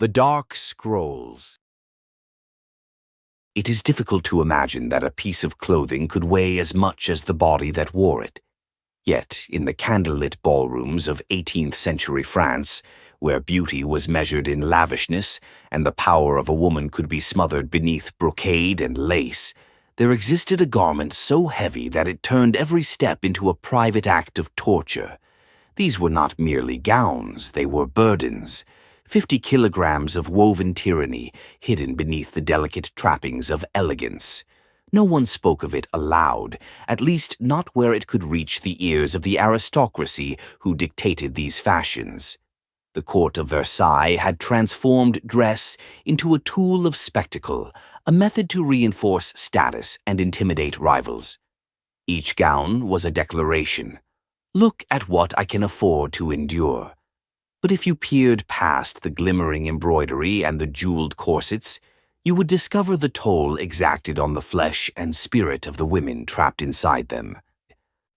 The Dark Scrolls. It is difficult to imagine that a piece of clothing could weigh as much as the body that wore it. Yet, in the candlelit ballrooms of 18th century France, where beauty was measured in lavishness and the power of a woman could be smothered beneath brocade and lace, there existed a garment so heavy that it turned every step into a private act of torture. These were not merely gowns, they were burdens. 50 kilograms of woven tyranny hidden beneath the delicate trappings of elegance. No one spoke of it aloud, at least not where it could reach the ears of the aristocracy who dictated these fashions. The court of Versailles had transformed dress into a tool of spectacle, a method to reinforce status and intimidate rivals. Each gown was a declaration. Look at what I can afford to endure. But if you peered past the glimmering embroidery and the jeweled corsets, you would discover the toll exacted on the flesh and spirit of the women trapped inside them.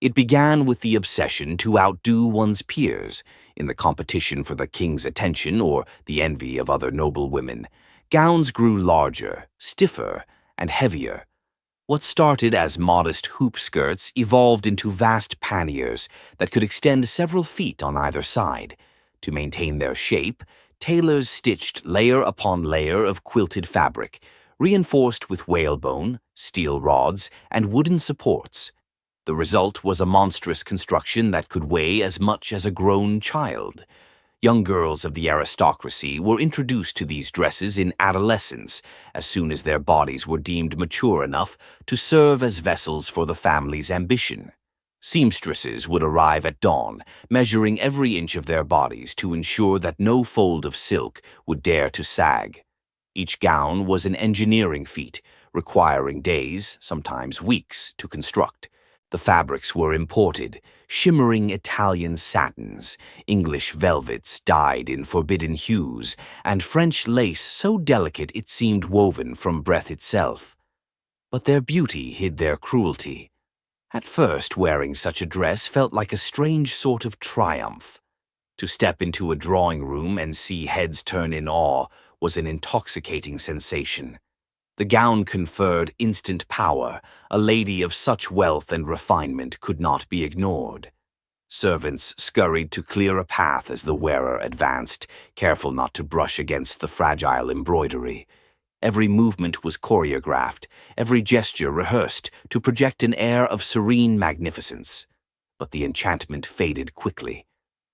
It began with the obsession to outdo one's peers in the competition for the king's attention or the envy of other noble women. Gowns grew larger, stiffer, and heavier. What started as modest hoop skirts evolved into vast panniers that could extend several feet on either side. To maintain their shape, tailors stitched layer upon layer of quilted fabric, reinforced with whalebone, steel rods, and wooden supports. The result was a monstrous construction that could weigh as much as a grown child. Young girls of the aristocracy were introduced to these dresses in adolescence, as soon as their bodies were deemed mature enough to serve as vessels for the family's ambition. Seamstresses would arrive at dawn, measuring every inch of their bodies to ensure that no fold of silk would dare to sag. Each gown was an engineering feat, requiring days, sometimes weeks, to construct. The fabrics were imported, shimmering Italian satins, English velvets dyed in forbidden hues, and French lace so delicate it seemed woven from breath itself. But their beauty hid their cruelty. At first, wearing such a dress felt like a strange sort of triumph. To step into a drawing room and see heads turn in awe was an intoxicating sensation. The gown conferred instant power. A lady of such wealth and refinement could not be ignored. Servants scurried to clear a path as the wearer advanced, careful not to brush against the fragile embroidery. Every movement was choreographed, every gesture rehearsed to project an air of serene magnificence. But the enchantment faded quickly.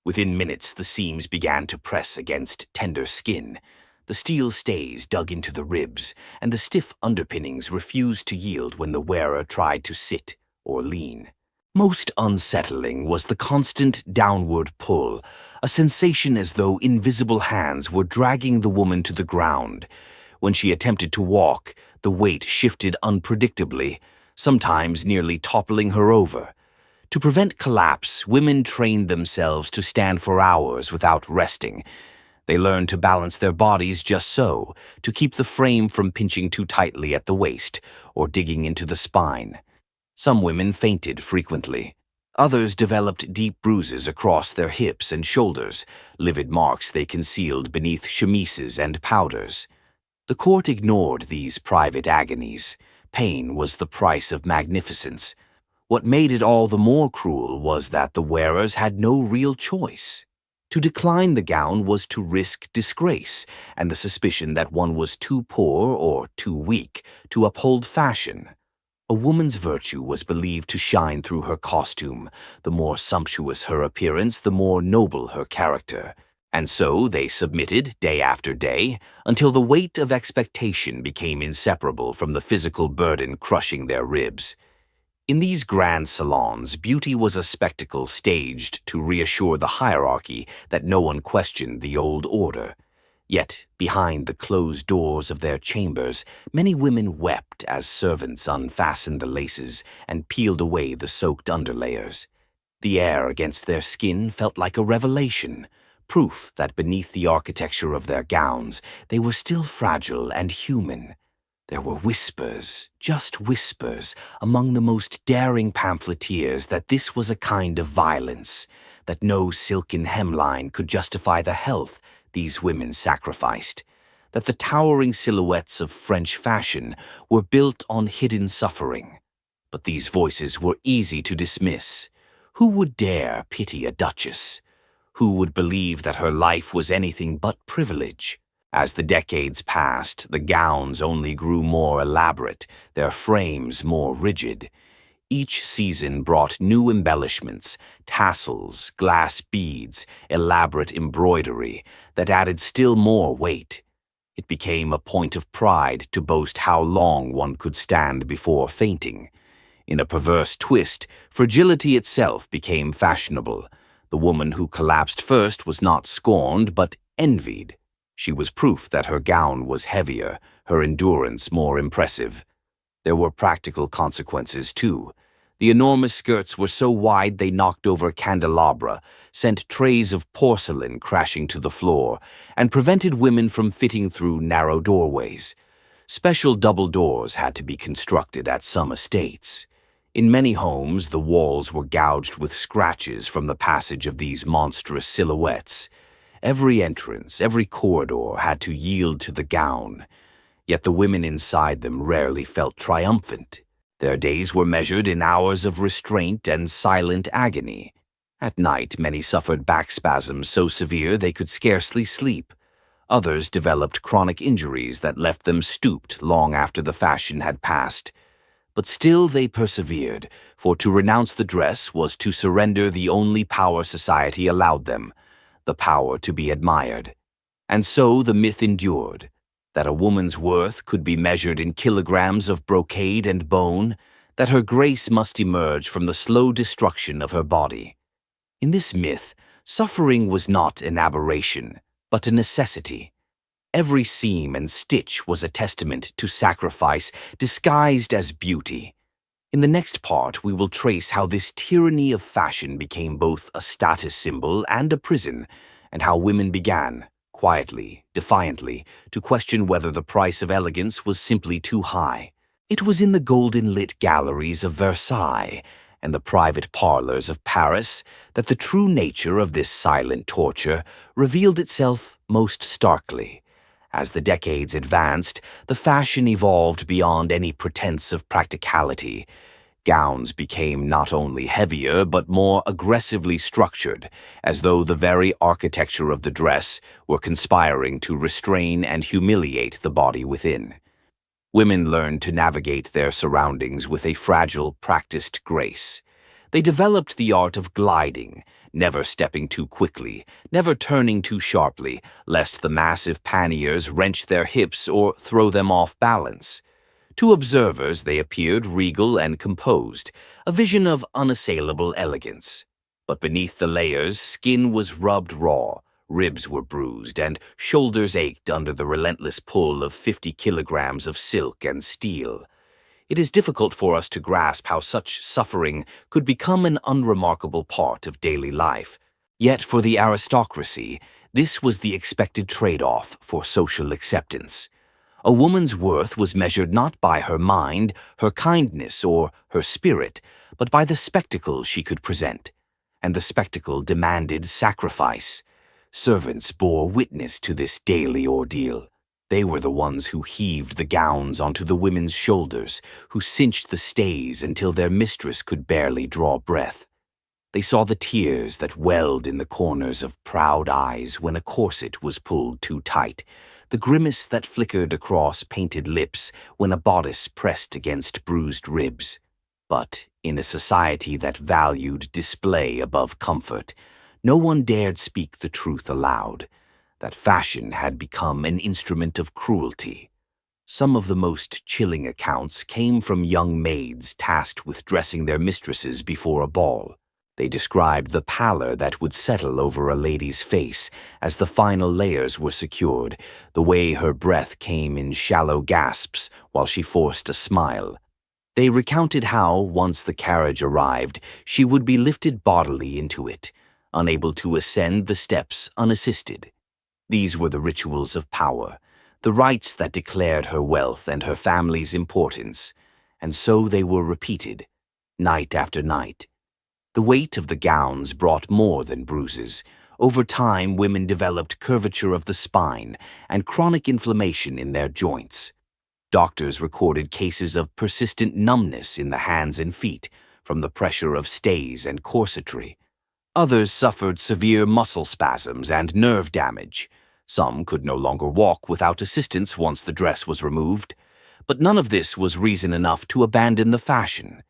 Within minutes, the seams began to press against tender skin. The steel stays dug into the ribs, and the stiff underpinnings refused to yield when the wearer tried to sit or lean. Most unsettling was the constant downward pull, a sensation as though invisible hands were dragging the woman to the ground. When she attempted to walk, the weight shifted unpredictably, sometimes nearly toppling her over. To prevent collapse, women trained themselves to stand for hours without resting. They learned to balance their bodies just so, to keep the frame from pinching too tightly at the waist or digging into the spine. Some women fainted frequently. Others developed deep bruises across their hips and shoulders, livid marks they concealed beneath chemises and powders. The court ignored these private agonies. Pain was the price of magnificence. What made it all the more cruel was that the wearers had no real choice. To decline the gown was to risk disgrace and the suspicion that one was too poor or too weak to uphold fashion. A woman's virtue was believed to shine through her costume. The more sumptuous her appearance, the more noble her character. And so they submitted day after day until the weight of expectation became inseparable from the physical burden crushing their ribs. In these grand salons, beauty was a spectacle staged to reassure the hierarchy that no one questioned the old order. Yet, behind the closed doors of their chambers, many women wept as servants unfastened the laces and peeled away the soaked underlayers. The air against their skin felt like a revelation, proof that beneath the architecture of their gowns, they were still fragile and human. There were whispers, just whispers, among the most daring pamphleteers that this was a kind of violence, that no silken hemline could justify the health, these women sacrificed, that the towering silhouettes of French fashion were built on hidden suffering. But these voices were easy to dismiss. Who would dare pity a duchess? Who would believe that her life was anything but privilege? As the decades passed, the gowns only grew more elaborate, their frames more rigid. Each season brought new embellishments, tassels, glass beads, elaborate embroidery that added still more weight. It became a point of pride to boast how long one could stand before fainting. In a perverse twist, fragility itself became fashionable. The woman who collapsed first was not scorned, but envied. She was proof that her gown was heavier, her endurance more impressive. There were practical consequences, too. The enormous skirts were so wide they knocked over candelabra, sent trays of porcelain crashing to the floor, and prevented women from fitting through narrow doorways. Special double doors had to be constructed at some estates. In many homes, the walls were gouged with scratches from the passage of these monstrous silhouettes. Every entrance, every corridor had to yield to the gown. Yet the women inside them rarely felt triumphant. Their days were measured in hours of restraint and silent agony. At night, many suffered back spasms so severe they could scarcely sleep. Others developed chronic injuries that left them stooped long after the fashion had passed. But still they persevered, for to renounce the dress was to surrender the only power society allowed them, the power to be admired. And so the myth endured, that a woman's worth could be measured in kilograms of brocade and bone, that her grace must emerge from the slow destruction of her body. In this myth, suffering was not an aberration, but a necessity. Every seam and stitch was a testament to sacrifice disguised as beauty. In the next part, we will trace how this tyranny of fashion became both a status symbol and a prison, and how women began, quietly, defiantly, to question whether the price of elegance was simply too high. It was in the golden-lit galleries of Versailles and the private parlors of Paris that the true nature of this silent torture revealed itself most starkly. As the decades advanced, the fashion evolved beyond any pretense of practicality. Gowns became not only heavier but more aggressively structured, as though the very architecture of the dress were conspiring to restrain and humiliate the body within. Women learned to navigate their surroundings with a fragile, practiced grace. They developed the art of gliding, never stepping too quickly, never turning too sharply, lest the massive panniers wrench their hips or throw them off balance. To observers, they appeared regal and composed, a vision of unassailable elegance. But beneath the layers, skin was rubbed raw, ribs were bruised, and shoulders ached under the relentless pull of 50 kilograms of silk and steel. It is difficult for us to grasp how such suffering could become an unremarkable part of daily life. Yet for the aristocracy, this was the expected trade-off for social acceptance. A woman's worth was measured not by her mind, her kindness, or her spirit, but by the spectacle she could present. And the spectacle demanded sacrifice. Servants bore witness to this daily ordeal. They were the ones who heaved the gowns onto the women's shoulders, who cinched the stays until their mistress could barely draw breath. They saw the tears that welled in the corners of proud eyes when a corset was pulled too tight, the grimace that flickered across painted lips when a bodice pressed against bruised ribs. But in a society that valued display above comfort, no one dared speak the truth aloud, that fashion had become an instrument of cruelty. Some of the most chilling accounts came from young maids tasked with dressing their mistresses before a ball. They described the pallor that would settle over a lady's face as the final layers were secured, the way her breath came in shallow gasps while she forced a smile. They recounted how, once the carriage arrived, she would be lifted bodily into it, unable to ascend the steps unassisted. These were the rituals of power, the rites that declared her wealth and her family's importance, and so they were repeated, night after night. The weight of the gowns brought more than bruises. Over time, women developed curvature of the spine and chronic inflammation in their joints. Doctors recorded cases of persistent numbness in the hands and feet from the pressure of stays and corsetry. Others suffered severe muscle spasms and nerve damage. Some could no longer walk without assistance once the dress was removed. But none of this was reason enough to abandon the fashion.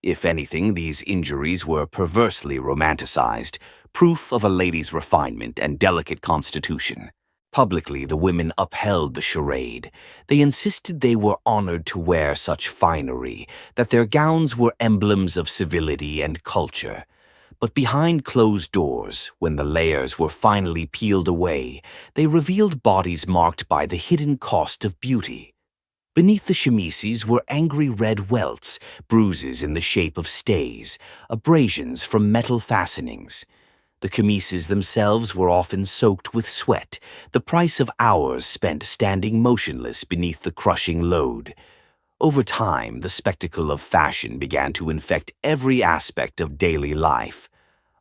If anything, these injuries were perversely romanticized, proof of a lady's refinement and delicate constitution. Publicly, the women upheld the charade. They insisted they were honored to wear such finery, that their gowns were emblems of civility and culture. But behind closed doors, when the layers were finally peeled away, they revealed bodies marked by the hidden cost of beauty. Beneath the chemises were angry red welts, bruises in the shape of stays, abrasions from metal fastenings. The chemises themselves were often soaked with sweat, the price of hours spent standing motionless beneath the crushing load. Over time, the spectacle of fashion began to infect every aspect of daily life.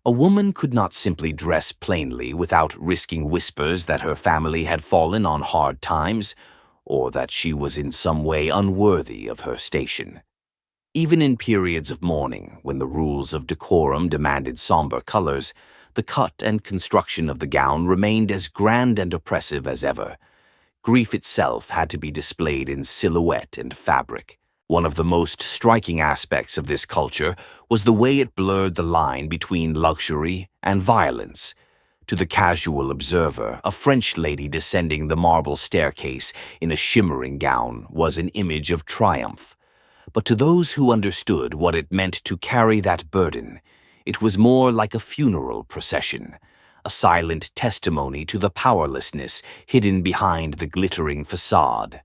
A woman could not simply dress plainly without risking whispers that her family had fallen on hard times, or that she was in some way unworthy of her station. Even in periods of mourning, when the rules of decorum demanded somber colors, the cut and construction of the gown remained as grand and oppressive as ever. Grief itself had to be displayed in silhouette and fabric. One of the most striking aspects of this culture was the way it blurred the line between luxury and violence. To the casual observer, a French lady descending the marble staircase in a shimmering gown was an image of triumph. But to those who understood what it meant to carry that burden, it was more like a funeral procession, a silent testimony to the powerlessness hidden behind the glittering facade.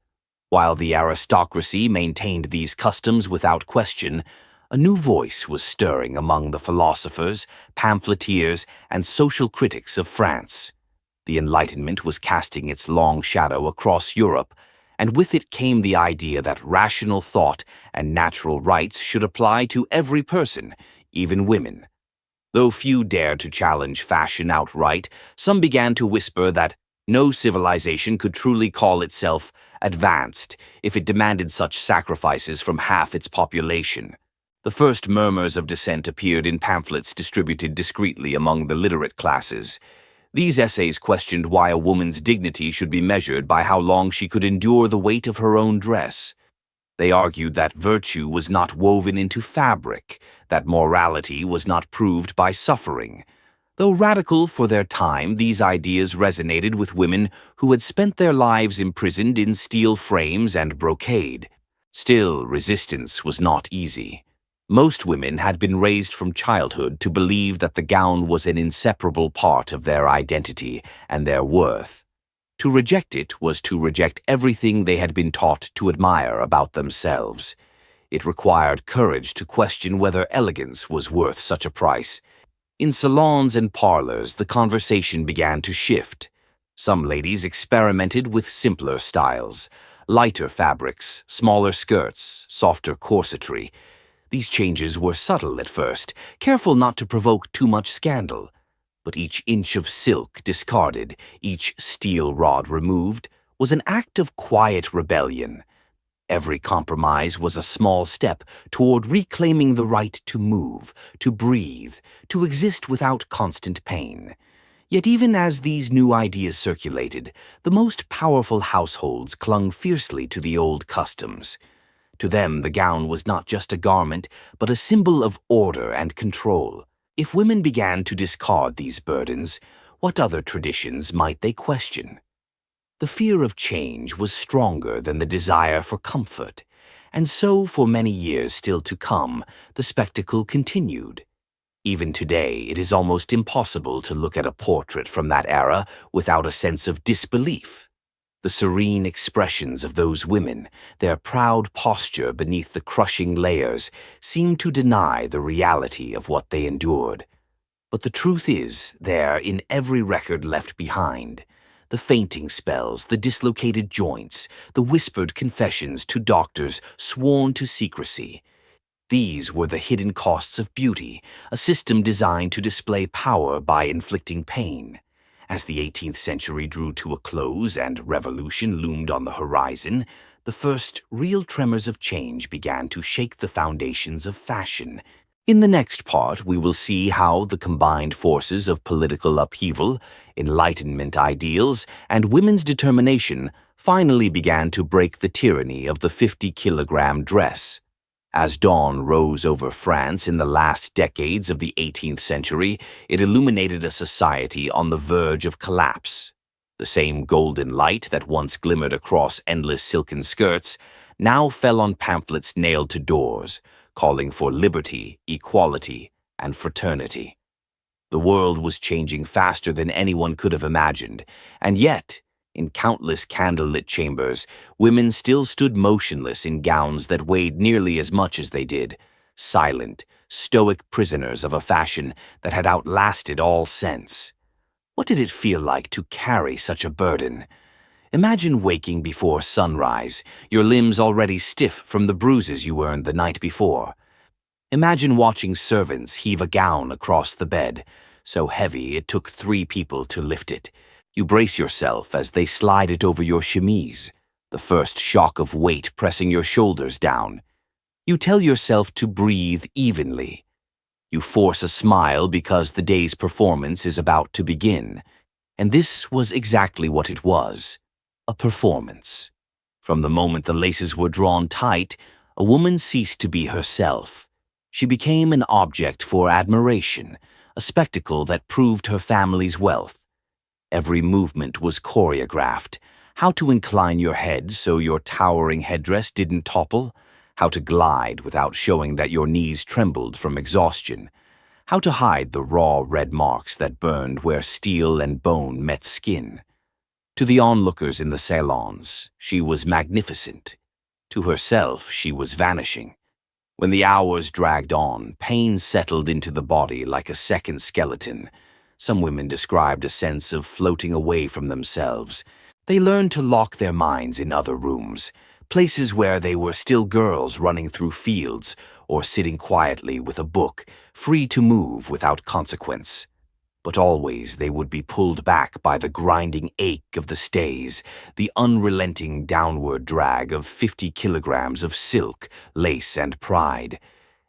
While the aristocracy maintained these customs without question, a new voice was stirring among the philosophers, pamphleteers, and social critics of France. The Enlightenment was casting its long shadow across Europe, and with it came the idea that rational thought and natural rights should apply to every person, even women. Though few dared to challenge fashion outright, some began to whisper that no civilization could truly call itself advanced if it demanded such sacrifices from half its population. The first murmurs of dissent appeared in pamphlets distributed discreetly among the literate classes. These essays questioned why a woman's dignity should be measured by how long she could endure the weight of her own dress. They argued that virtue was not woven into fabric, that morality was not proved by suffering. Though radical for their time, these ideas resonated with women who had spent their lives imprisoned in steel frames and brocade. Still, resistance was not easy. Most women had been raised from childhood to believe that the gown was an inseparable part of their identity and their worth. To reject it was to reject everything they had been taught to admire about themselves. It required courage to question whether elegance was worth such a price. In salons and parlors, the conversation began to shift. Some ladies experimented with simpler styles, lighter fabrics, smaller skirts, softer corsetry. These changes were subtle at first, careful not to provoke too much scandal. But each inch of silk discarded, each steel rod removed, was an act of quiet rebellion. Every compromise was a small step toward reclaiming the right to move, to breathe, to exist without constant pain. Yet even as these new ideas circulated, the most powerful households clung fiercely to the old customs. To them, the gown was not just a garment, but a symbol of order and control. If women began to discard these burdens, what other traditions might they question? The fear of change was stronger than the desire for comfort, and so for many years still to come, the spectacle continued. Even today, it is almost impossible to look at a portrait from that era without a sense of disbelief. The serene expressions of those women, their proud posture beneath the crushing layers, seemed to deny the reality of what they endured. But the truth is there in every record left behind. The fainting spells, the dislocated joints, the whispered confessions to doctors sworn to secrecy. These were the hidden costs of beauty, a system designed to display power by inflicting pain. As the 18th century drew to a close and revolution loomed on the horizon, the first real tremors of change began to shake the foundations of fashion. In the next part, we will see how the combined forces of political upheaval, Enlightenment ideals, and women's determination finally began to break the tyranny of the 50-kilogram dress. As dawn rose over France in the last decades of the 18th century, it illuminated a society on the verge of collapse. The same golden light that once glimmered across endless silken skirts now fell on pamphlets nailed to doors, calling for liberty, equality, and fraternity. The world was changing faster than anyone could have imagined, and yet, in countless candlelit chambers, women still stood motionless in gowns that weighed nearly as much as they did, silent, stoic prisoners of a fashion that had outlasted all sense. What did it feel like to carry such a burden? Imagine waking before sunrise, your limbs already stiff from the bruises you earned the night before. Imagine watching servants heave a gown across the bed, so heavy it took 3 people to lift it. You brace yourself as they slide it over your chemise, the first shock of weight pressing your shoulders down. You tell yourself to breathe evenly. You force a smile because the day's performance is about to begin. And this was exactly what it was, a performance. From the moment the laces were drawn tight, a woman ceased to be herself. She became an object for admiration, a spectacle that proved her family's wealth. Every movement was choreographed. How to incline your head so your towering headdress didn't topple, how to glide without showing that your knees trembled from exhaustion, how to hide the raw red marks that burned where steel and bone met skin. To the onlookers in the salons, she was magnificent. To herself, she was vanishing. When the hours dragged on, pain settled into the body like a second skeleton. Some women described a sense of floating away from themselves. They learned to lock their minds in other rooms, places where they were still girls running through fields or sitting quietly with a book, free to move without consequence. But always they would be pulled back by the grinding ache of the stays, the unrelenting downward drag of 50 kilograms of silk, lace, and pride.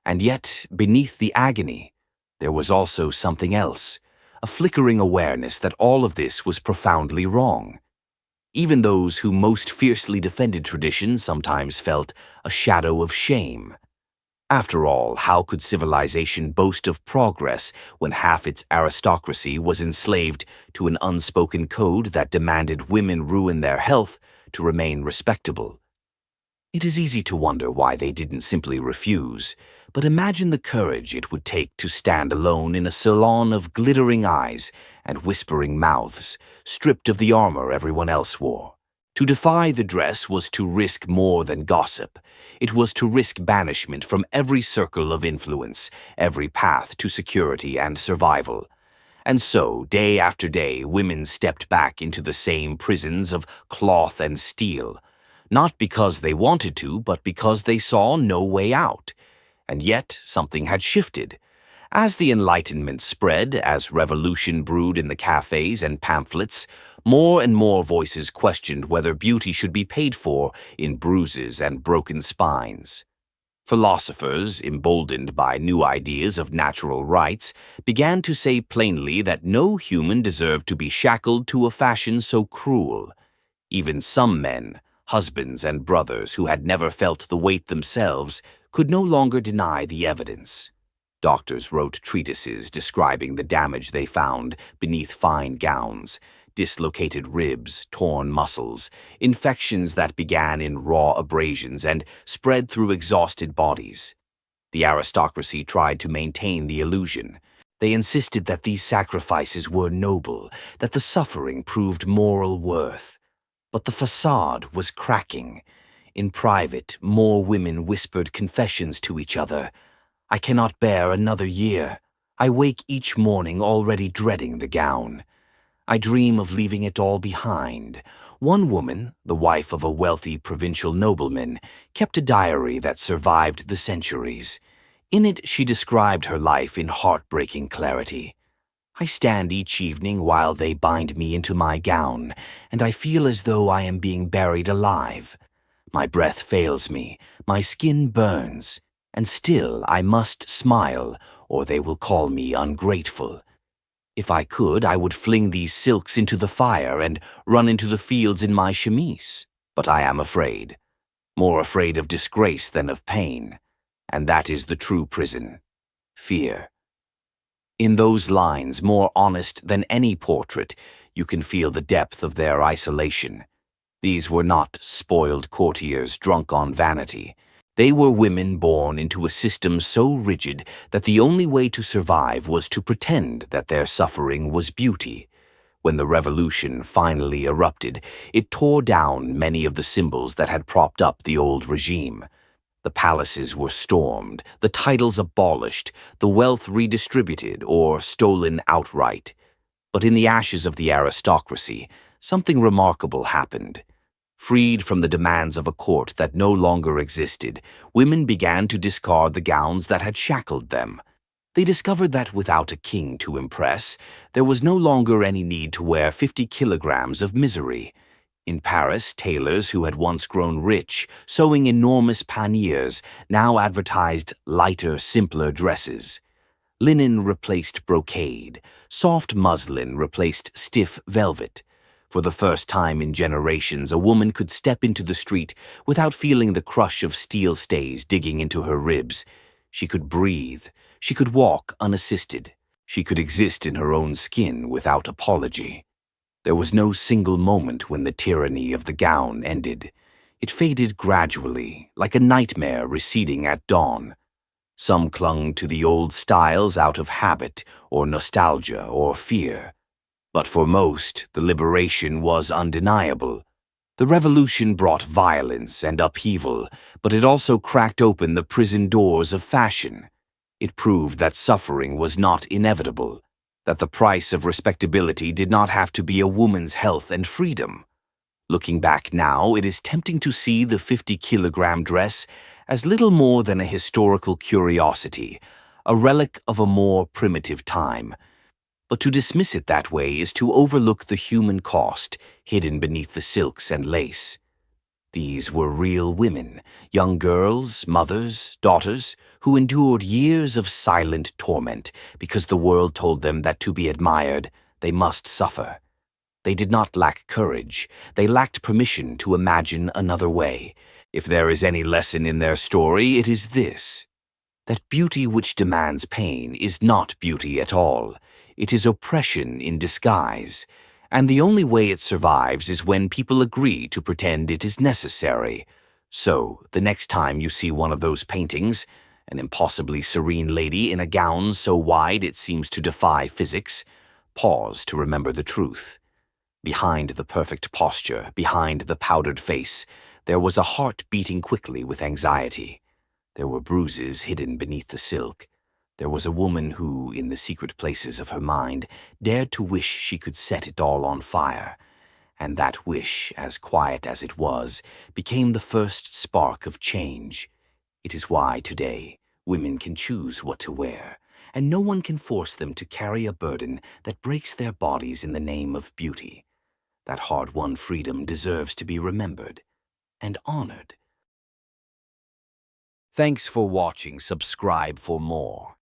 And yet, beneath the agony, there was also something else, a flickering awareness that all of this was profoundly wrong. Even those who most fiercely defended tradition sometimes felt a shadow of shame. After all, how could civilization boast of progress when half its aristocracy was enslaved to an unspoken code that demanded women ruin their health to remain respectable? It is easy to wonder why they didn't simply refuse, but imagine the courage it would take to stand alone in a salon of glittering eyes and whispering mouths, stripped of the armor everyone else wore. To defy the dress was to risk more than gossip. It was to risk banishment from every circle of influence, every path to security and survival. And so, day after day, women stepped back into the same prisons of cloth and steel, not because they wanted to, but because they saw no way out. And yet, something had shifted. As the Enlightenment spread, as revolution brewed in the cafes and pamphlets, more and more voices questioned whether beauty should be paid for in bruises and broken spines. Philosophers, emboldened by new ideas of natural rights, began to say plainly that no human deserved to be shackled to a fashion so cruel. Even some men, husbands and brothers who had never felt the weight themselves, could no longer deny the evidence. Doctors wrote treatises describing the damage they found beneath fine gowns, dislocated ribs, torn muscles, infections that began in raw abrasions and spread through exhausted bodies. The aristocracy tried to maintain the illusion. They insisted that these sacrifices were noble, that the suffering proved moral worth. But the facade was cracking. In private, more women whispered confessions to each other. "I cannot bear another year. I wake each morning already dreading the gown." I dream of leaving it all behind. One woman, the wife of a wealthy provincial nobleman, kept a diary that survived the centuries. In it, she described her life in heartbreaking clarity. I stand each evening while they bind me into my gown, and I feel as though I am being buried alive. My breath fails me, my skin burns, and still I must smile, or they will call me ungrateful. If I could, I would fling these silks into the fire and run into the fields in my chemise. But I am afraid. More afraid of disgrace than of pain. And that is the true prison. Fear. In those lines, more honest than any portrait, you can feel the depth of their isolation. These were not spoiled courtiers drunk on vanity. They were women born into a system so rigid that the only way to survive was to pretend that their suffering was beauty. When the revolution finally erupted, it tore down many of the symbols that had propped up the old regime. The palaces were stormed, the titles abolished, the wealth redistributed or stolen outright. But in the ashes of the aristocracy, something remarkable happened. Freed from the demands of a court that no longer existed, women began to discard the gowns that had shackled them. They discovered that without a king to impress, there was no longer any need to wear 50 kilograms of misery. In Paris, tailors who had once grown rich, sewing enormous panniers, now advertised lighter, simpler dresses. Linen replaced brocade. Soft muslin replaced stiff velvet. For the first time in generations, a woman could step into the street without feeling the crush of steel stays digging into her ribs. She could breathe. She could walk unassisted. She could exist in her own skin without apology. There was no single moment when the tyranny of the gown ended. It faded gradually, like a nightmare receding at dawn. Some clung to the old styles out of habit or nostalgia or fear. But for most, the liberation was undeniable. The revolution brought violence and upheaval, but it also cracked open the prison doors of fashion. It proved that suffering was not inevitable, that the price of respectability did not have to be a woman's health and freedom. Looking back now, it is tempting to see the 50-kilogram dress as little more than a historical curiosity, a relic of a more primitive time. But to dismiss it that way is to overlook the human cost hidden beneath the silks and lace. These were real women, young girls, mothers, daughters, who endured years of silent torment because the world told them that to be admired, they must suffer. They did not lack courage. They lacked permission to imagine another way. If there is any lesson in their story, it is this: that beauty which demands pain is not beauty at all. It is oppression in disguise. And the only way it survives is when people agree to pretend it is necessary. So, the next time you see one of those paintings, an impossibly serene lady in a gown so wide it seems to defy physics, pause to remember the truth. Behind the perfect posture, behind the powdered face, there was a heart beating quickly with anxiety. There were bruises hidden beneath the silk. There was a woman who, in the secret places of her mind, dared to wish she could set it all on fire. And that wish, as quiet as it was, became the first spark of change. It is why, today, women can choose what to wear, and no one can force them to carry a burden that breaks their bodies in the name of beauty. That hard-won freedom deserves to be remembered and honored. Thanks for watching. Subscribe for more.